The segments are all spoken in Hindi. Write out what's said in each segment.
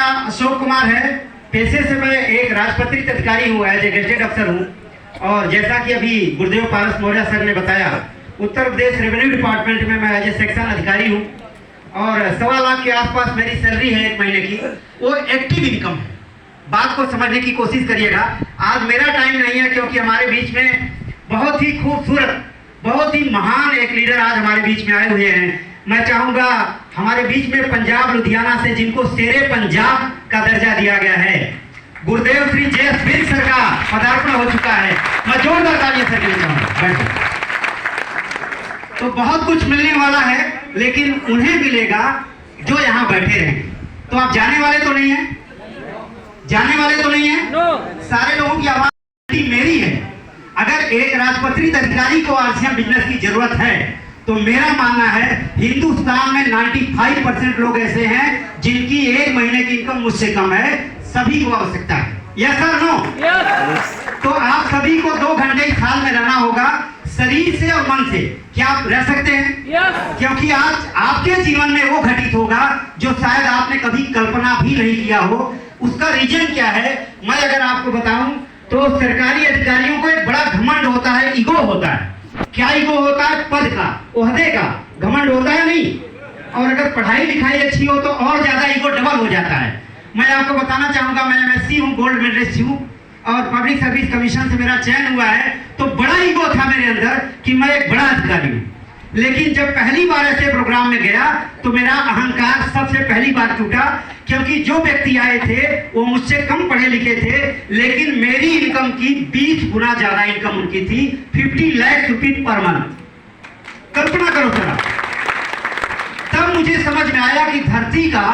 अशोक कुमार है। पेशे से मैं एक राजपत्रित अधिकारी हूँ, एज ए गेजेटेड अफसर हूँ। और जैसा कि अभी गुरुदेव पारस मौर्य सर ने बताया, उत्तर प्रदेश रेवेन्यू डिपार्टमेंट में मैं एज ए सेक्शन अधिकारी हूँ और 1.25 लाख के आसपास मेरी सैलरी है 1 महीने की। वो एक्टिव इनकम है। बात को समझने की कोशिश करिएगा। आज मेरा टाइम नहीं है क्योंकि हमारे बीच में बहुत ही खूबसूरत, बहुत ही महान एक लीडर आज हमारे बीच में आए हुए हैं। मैं चाहूंगा हमारे बीच में पंजाब लुधियाना से जिनको शेरे पंजाब का दर्जा दिया गया है, गुरुदेव श्री जयेश बिंद सर का पदार्पण हो चुका है। मैं जोरदार तालियां सर के लिए चाहूंगा। तो बहुत कुछ मिलने वाला है, लेकिन उन्हें मिलेगा जो यहाँ बैठे रहेंगे। तो आप जाने वाले तो नहीं है? जाने वाले तो नहीं है? सारे लोगों की आवाज मेरी है। अगर एक राजपत्रित अधिकारी को आरसीएम बिजनेस की जरूरत है तो मेरा मानना है हिंदुस्तान में 95% लोग ऐसे हैं जिनकी 1 महीने की इनकम मुझसे कम है। सभी को आवश्यकता है। Yes sir, no? तो आप सभी को 2 घंटे इस हाल में रहना होगा, शरीर से और मन से। क्या आप रह सकते हैं? क्योंकि आज आपके जीवन में वो घटित होगा जो शायद आपने कभी कल्पना भी नहीं किया हो। उसका रीजन क्या है मैं अगर आपको बताऊं तो सरकारी अधिकारियों को एक बड़ा घमंड होता है, ईगो होता है। क्या ईगो होता है? पद का, ओहदे का घमंड होता है नहीं। और अगर पढ़ाई लिखाई अच्छी हो तो और ज्यादा ईगो डबल हो जाता है। मैं आपको बताना चाहूंगा, मैं एमएससी हूँ, गोल्ड मेडलिस्ट हूँ और पब्लिक सर्विस कमीशन से मेरा चयन हुआ है। तो बड़ा ईगो था मेरे अंदर कि मैं एक बड़ा अधिकारी हूँ। लेकिन जब पहली बार ऐसे प्रोग्राम में गया तो मेरा अहंकार सबसे पहली बार टूटा, क्योंकि जो व्यक्ति आए थे वो मुझसे कम पढ़े लिखे थे, लेकिन मेरी इनकम की 20 गुना ज्यादा इनकम उनकी थी। 50 लाख रुपीज पर मंथ। कल्पना करो जरा। तब मुझे समझ में आया कि धरती का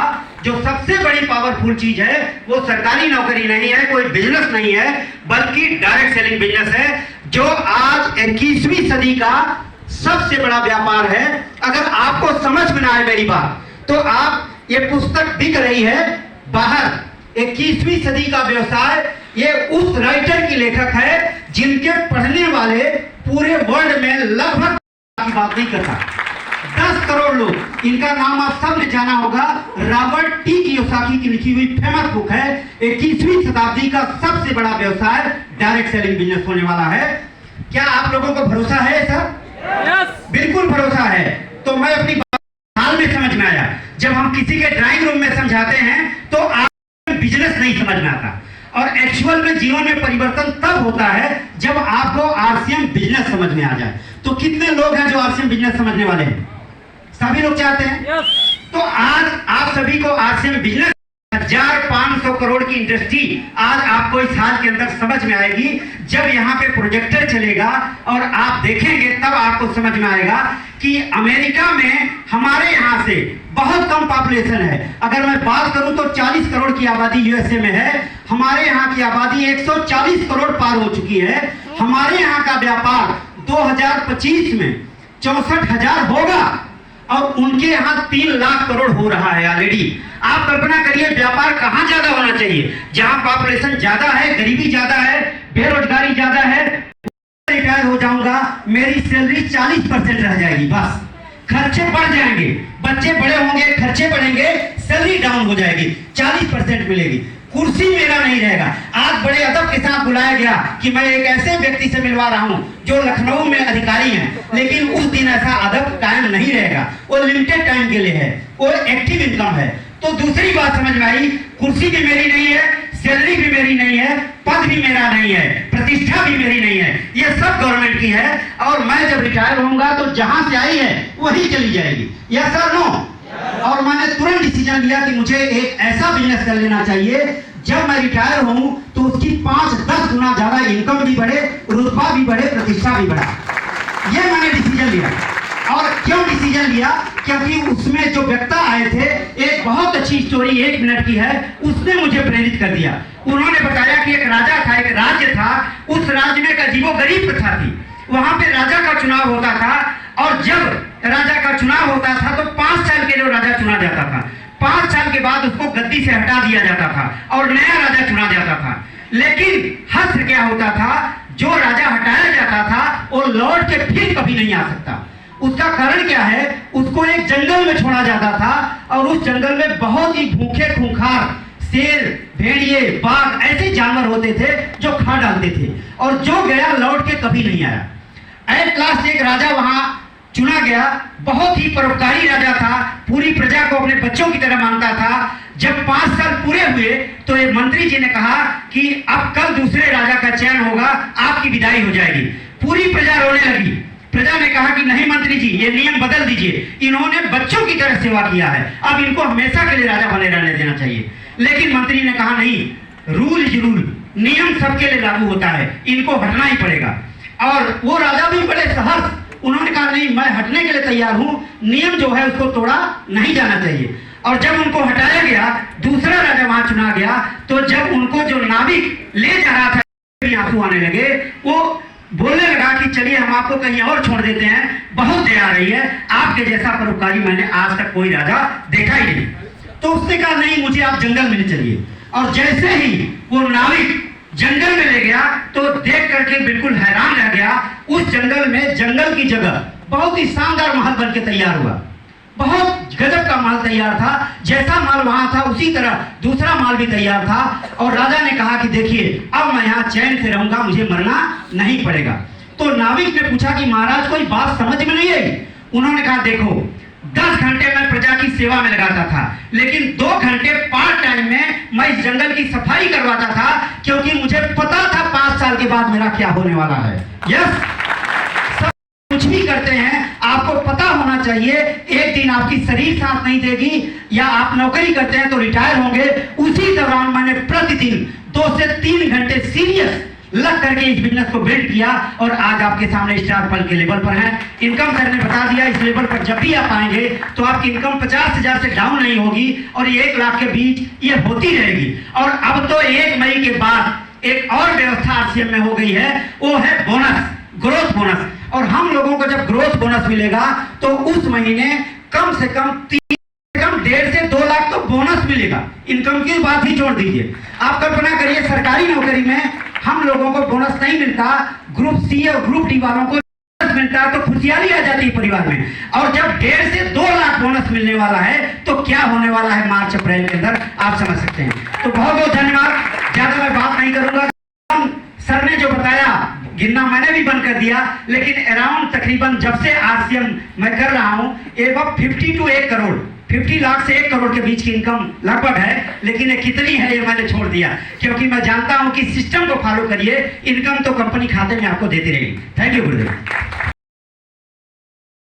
जो सबसे बड़ी पावरफुल चीज है वो सरकारी नौकरी नहीं है, कोई बिजनेस नहीं है, बल्कि डायरेक्ट सेलिंग बिजनेस है, जो आज 21वीं सदी का सबसे बड़ा व्यापार है। अगर आपको समझ में ना आए मेरी बात तो आप, ये पुस्तक दिख रही है बाहर, 21वीं सदी का व्यवसाय, ये उस राइटर की लेखक है जिनके पढ़ने वाले पूरे वर्ल्ड में लगभग की बात नहीं करता। 10 करोड़ लोग, इनका नाम आप सबने जाना होगा। रॉबर्ट टी कियोसाकी की लिखी हुई फेमस बुक है। 21वीं शताब्दी का सबसे बड़ा व्यवसाय डायरेक्ट सेलिंग बिजनेस होने वाला है। क्या आप लोगों को भरोसा है सर? बिल्कुल भरोसा है। तो मैं अपनी हाल में समझ में आया, जब हम किसी के ड्राइंग रूम में समझाते हैं तो आप बिजनेस नहीं समझ में आता, और एक्चुअल में जीवन में परिवर्तन तब होता है जब आपको आरसीएम बिजनेस समझ में आ जाए। तो कितने लोग हैं जो आरसीएम बिजनेस समझने वाले हैं? सभी लोग चाहते हैं। तो आज आप सभी को आरसीएम बिजनेस 1500 करोड़ की इंडस्ट्री आज आपको इस हाल के अंदर समझ में आएगी। जब यहाँ पे प्रोजेक्टर चलेगा और आप देखेंगे तब आपको समझ में आएगा कि अमेरिका में हमारे यहाँ से बहुत कम पॉपुलेशन है। अगर मैं बात करूं तो 40 करोड़ की आबादी यूएसए में है, हमारे यहाँ की आबादी 140 करोड़ पार हो चुकी है। हमारे यहाँ का व्यापार 2025 में 64,000 होगा और उनके यहाँ 3 लाख करोड़ हो रहा है ऑलरेडी। आप कल्पना करिए व्यापार कहाँ ज्यादा होना चाहिए? जहां पॉपुलेशन ज्यादा है, गरीबी ज्यादा है, बेरोजगारी ज्यादा है। रिटायर हो जाऊंगा, मेरी सैलरी 40% रह जाएगी, बस खर्चे बढ़ जाएंगे, बच्चे बड़े होंगे, खर्चे बढ़ेंगे, सैलरी डाउन हो जाएगी, 40% मिलेगी, कुर्सी मेरा नहीं रहेगा। आज बड़े अदब के साथ बुलाया गया कि मैं एक ऐसे व्यक्ति से मिलवा रहा हूं जो लखनऊ में अधिकारी हैं, लेकिन उस दिन ऐसा अदब कायम नहीं रहेगा। वो लिमिटेड टाइम के लिए है, वो एक्टिव इनकम है। तो दूसरी बात समझ में आई, कुर्सी भी मेरी नहीं है, सैलरी भी मेरी नहीं है, पद भी मेरा नहीं है, प्रतिष्ठा भी मेरी नहीं है, ये सब गवर्नमेंट की है। और मैं जब रिटायर होऊंगा तो जहां से आई है वही चली जाएगी। Yes sir, no? और मैंने तुरंत डिसीजन लिया कि मुझे एक ऐसा बिजनेस कर लेना चाहिए जब मैं रिटायर हूं तो उसकी 5-10 गुना ज्यादा इनकम भी बढ़े, रुतबा भी बढ़े, प्रतिष्ठा भी बढ़े। ये मैंने डिसीजन लिया। और क्यों डिसीजन लिया? क्योंकि उसमें जो व्यक्ति आए थे, एक बहुत अच्छी स्टोरी 1 मिनट की है, उसने मुझे प्रेरित कर दिया। उन्होंने बताया कि एक राजा था, एक राज्य था, उस राज्य में एक अजीबोगरीब प्रथा थी। वहां पे राजा का चुनाव होता था और जब राजा का चुनाव होता था तो 5 साल के लिए राजा चुना जाता था। 5 साल के बाद उसको गद्दी से हटा दिया जाता था और नया राजा चुना जाता था। लेकिन हश्र क्या होता था, जो राजा हटाया जाता था वो लौट के फिर कभी नहीं आ सकता। उसका कारण क्या है? उसको एक जंगल में छोड़ा जाता था और उस जंगल में बहुत ही भूखे खूंखार शेर, भेड़िए, बाघ ऐसे जानवर होते थे जो खा डालते थे, और जो गया लौट के कभी नहीं आया। एट लास्ट एक राजा वहां चुना गया, बहुत ही परोपकारी राजा था, पूरी प्रजा को अपने बच्चों की तरह मानता था। जब 5 साल पूरे हुए तो एक मंत्री जी ने कहा कि अब कल दूसरे राजा का चयन होगा, आपकी विदाई हो जाएगी। पूरी प्रजा रोने लगी। प्रजा ने कहा कि नहीं मंत्री जी, ये नियम बदल दीजिए, इन्होंने बच्चों की तरह सेवा किया है, अब इनको हमेशा के लिए राजा बने रहने देना चाहिए। लेकिन मंत्री ने कहा नहीं, रूल इज रूल, नियम सबके लिए लागू होता है, इनको हटना ही पड़ेगा। और वो राजा भी बड़े सहर्ष, उन्होंने कहा नहीं, मैं हटने के लिए तैयार हूं, नियम जो है उसको तोड़ा नहीं जाना चाहिए। और जब उनको हटाया गया, दूसरा राजा वहां चुना गया, तो जब उनको जो नाविक ले जा रहा था, आंसू आने लगे, वो बोलने लगा कि चलिए हम आपको कहीं और छोड़ देते हैं, बहुत दया आ रही है, आपके जैसा परोपकारी मैंने आज तक कोई राजा देखा ही नहीं। तो उसने कहा नहीं, मुझे आप जंगल में ले चलिए। और जैसे ही वो नाविक जंगल में ले गया तो देख करके बिल्कुल हैरान रह गया। उस जंगल में, जंगल की जगह बहुत ही शानदार महल बनके तैयार हुआ, बहुत गजब का महल तैयार था। जैसा महल वहां था उसी तरह दूसरा महल भी तैयार था। और राजा ने कहा कि देखिए, अब मैं यहाँ चैन से रहूंगा, मुझे मरना नहीं पड़ेगा। तो नाविक ने पूछा कि महाराज कोई बात समझ में नहीं आई। उन्होंने कहा देखो, 10 घंटे मैं प्रजा की सेवा में लगाता था, लेकिन 2 घंटे पार्ट टाइम में मैं इस जंगल की सफाई करवाता था, क्योंकि मुझे पता था 5 साल के बाद मेरा क्या होने वाला है। यस, सब कुछ भी करते हैं, आपको पता होना चाहिए एक दिन आपकी शरीर साथ नहीं देगी, या आप नौकरी करते हैं तो रिटायर होंगे। उसी दौरान मैंने प्रतिदिन 2 से 3 घंटे सीरियस लग करके इस बिजनेस को बिल्ड किया, और आज आपके सामने स्टार पल के लेवल पर है। इनकम सर ने बता दिया, इस लेवल पर जब भी आप आएंगे तो आपकी इनकम 50,000 से डाउन नहीं होगी, और ये 1 लाख के बीच ये होती रहेगी। और अब तो 1 मई के बाद एक और व्यवस्था आरसीएम में हो गई है, वो है बोनस, ग्रोथ बोनस। और हम लोगों को जब ग्रोथ बोनस मिलेगा तो उस महीने कम से कम 1.5 से 2 लाख तो बोनस मिलेगा। इनकम की बात ही छोड़ दीजिए। आप कल्पना करिए, सरकारी नौकरी में हम लोगों को बोनस नहीं मिलता, ग्रुप सी और ग्रुप डी वालों को बोनस मिलता, तो खुशहाली आ जाती है परिवार में। और जब 1.5 से 2 लाख बोनस मिलने वाला है तो क्या होने वाला है मार्च अप्रैल के अंदर, आप समझ सकते हैं। तो बहुत बहुत धन्यवाद, ज्यादा मैं बात नहीं करूंगा। सर ने जो बताया, गिनना मैंने भी बंद कर दिया, लेकिन अराउंड तकरीबन जब से आरसीएम मैं कर रहा हूं, एबव 50 to 1 करोड़, 50 लाख से 1 करोड़ के बीच की इनकम लगभग है। लेकिन ये कितनी है ये मैंने छोड़ दिया, क्योंकि मैं जानता हूं कि सिस्टम को फॉलो करिए, इनकम तो कंपनी खाते में आपको देती रहेगी। Thank you Gurudev.